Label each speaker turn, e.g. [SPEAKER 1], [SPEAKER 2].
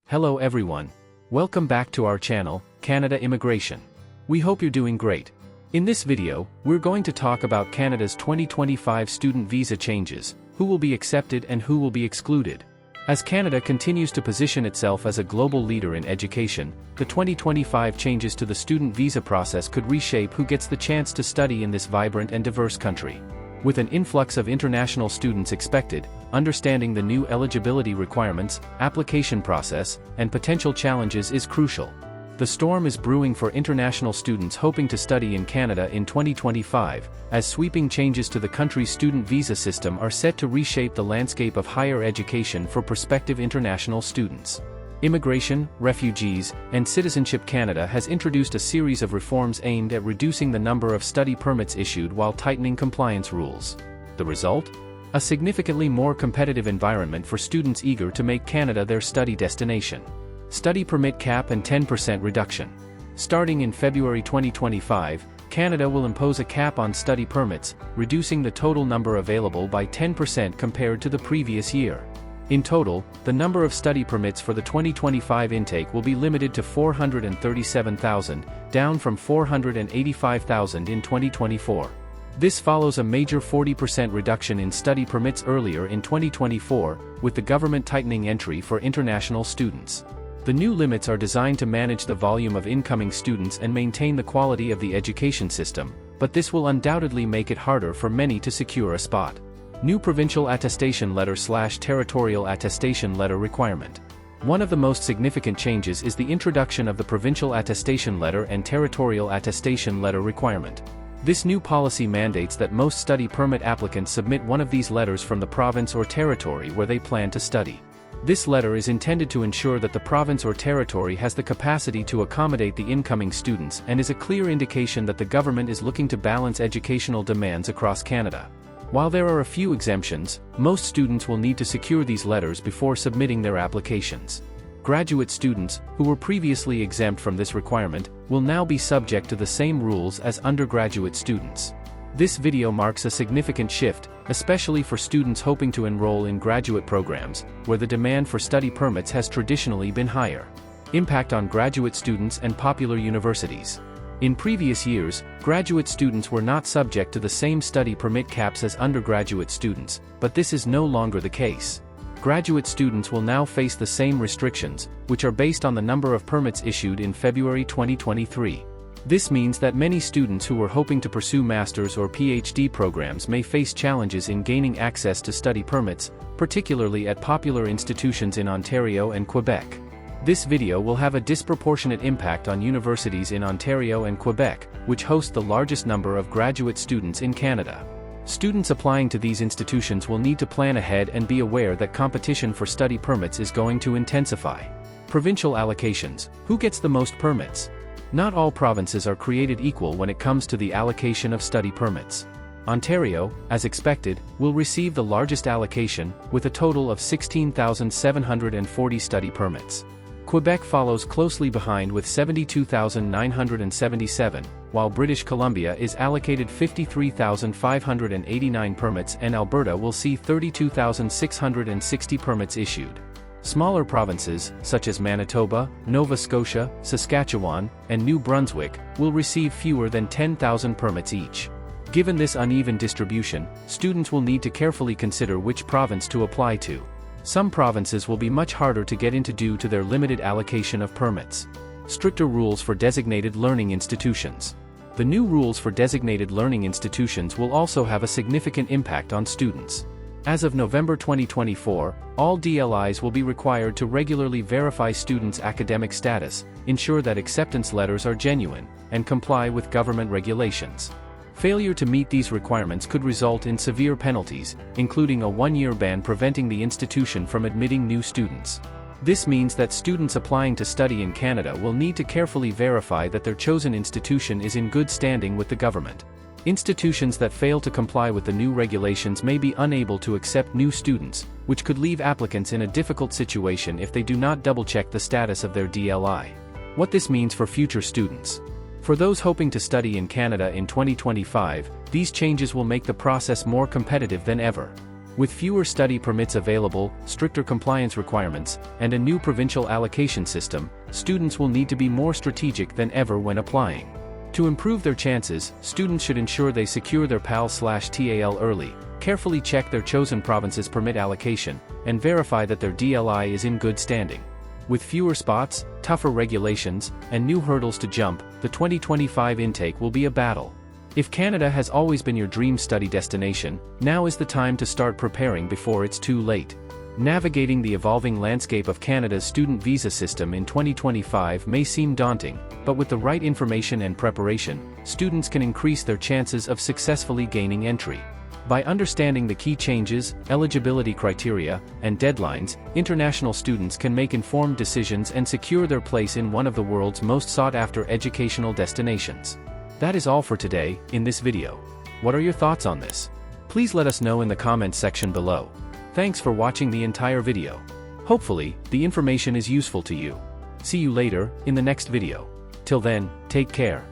[SPEAKER 1] Hello everyone. Welcome back to our channel, Canada Immigration. We hope you're doing great. In this video, we're going to talk about Canada's 2025 student visa changes, who will be accepted and who will be excluded. As Canada continues to position itself as a global leader in education, the 2025 changes to the student visa process could reshape who gets the chance to study in this vibrant and diverse country. With an influx of international students expected, understanding the new eligibility requirements, application process, and potential challenges is crucial. The storm is brewing for international students hoping to study in Canada in 2025, as sweeping changes to the country's student visa system are set to reshape the landscape of higher education for prospective international students. Immigration, Refugees, and Citizenship Canada has introduced a series of reforms aimed at reducing the number of study permits issued while tightening compliance rules. The result? A significantly more competitive environment for students eager to make Canada their study destination. Study permit cap and 10% reduction. Starting in February 2025, Canada will impose a cap on study permits, reducing the total number available by 10% compared to the previous year. In total, the number of study permits for the 2025 intake will be limited to 437,000, down from 485,000 in 2024. This follows a major 40% reduction in study permits earlier in 2024, with the government tightening entry for international students. The new limits are designed to manage the volume of incoming students and maintain the quality of the education system, but this will undoubtedly make it harder for many to secure a spot. New Provincial Attestation Letter/Territorial Attestation Letter requirement. One of the most significant changes is the introduction of the Provincial Attestation Letter and Territorial Attestation Letter requirement. This new policy mandates that most study permit applicants submit one of these letters from the province or territory where they plan to study. This letter is intended to ensure that the province or territory has the capacity to accommodate the incoming students and is a clear indication that the government is looking to balance educational demands across Canada. While there are a few exemptions, most students will need to secure these letters before submitting their applications. Graduate students, who were previously exempt from this requirement, will now be subject to the same rules as undergraduate students. This video marks a significant shift, especially for students hoping to enroll in graduate programs, where the demand for study permits has traditionally been higher. Impact on graduate students and popular universities. In previous years, graduate students were not subject to the same study permit caps as undergraduate students, but this is no longer the case. Graduate students will now face the same restrictions, which are based on the number of permits issued in February 2023. This means that many students who were hoping to pursue master's or PhD programs may face challenges in gaining access to study permits, particularly at popular institutions in Ontario and Quebec. This video will have a disproportionate impact on universities in Ontario and Quebec, which host the largest number of graduate students in Canada. Students applying to these institutions will need to plan ahead and be aware that competition for study permits is going to intensify. Provincial allocations. Who gets the most permits? Not all provinces are created equal when it comes to the allocation of study permits. Ontario, as expected, will receive the largest allocation, with a total of 16,740 study permits. Quebec follows closely behind with 72,977, while British Columbia is allocated 53,589 permits and Alberta will see 32,660 permits issued. Smaller provinces, such as Manitoba, Nova Scotia, Saskatchewan, and New Brunswick, will receive fewer than 10,000 permits each. Given this uneven distribution, students will need to carefully consider which province to apply to. Some provinces will be much harder to get into due to their limited allocation of permits. Stricter rules for designated learning institutions. The new rules for designated learning institutions will also have a significant impact on students. As of November 2024, all DLIs will be required to regularly verify students' academic status, ensure that acceptance letters are genuine, and comply with government regulations. Failure to meet these requirements could result in severe penalties, including a one-year ban preventing the institution from admitting new students. This means that students applying to study in Canada will need to carefully verify that their chosen institution is in good standing with the government. Institutions that fail to comply with the new regulations may be unable to accept new students, which could leave applicants in a difficult situation if they do not double-check the status of their DLI. What this means for future students. For those hoping to study in Canada in 2025, these changes will make the process more competitive than ever. With fewer study permits available, stricter compliance requirements, and a new provincial allocation system, students will need to be more strategic than ever when applying. To improve their chances, students should ensure they secure their PAL/TAL early, carefully check their chosen province's permit allocation, and verify that their DLI is in good standing. With fewer spots, tougher regulations, and new hurdles to jump, the 2025 intake will be a battle. If Canada has always been your dream study destination, now is the time to start preparing before it's too late. Navigating the evolving landscape of Canada's student visa system in 2025 may seem daunting, but with the right information and preparation, students can increase their chances of successfully gaining entry. By understanding the key changes, eligibility criteria, and deadlines, international students can make informed decisions and secure their place in one of the world's most sought-after educational destinations. That is all for today, in this video. What are your thoughts on this? Please let us know in the comments section below. Thanks for watching the entire video. Hopefully, the information is useful to you. See you later, in the next video. Till then, take care.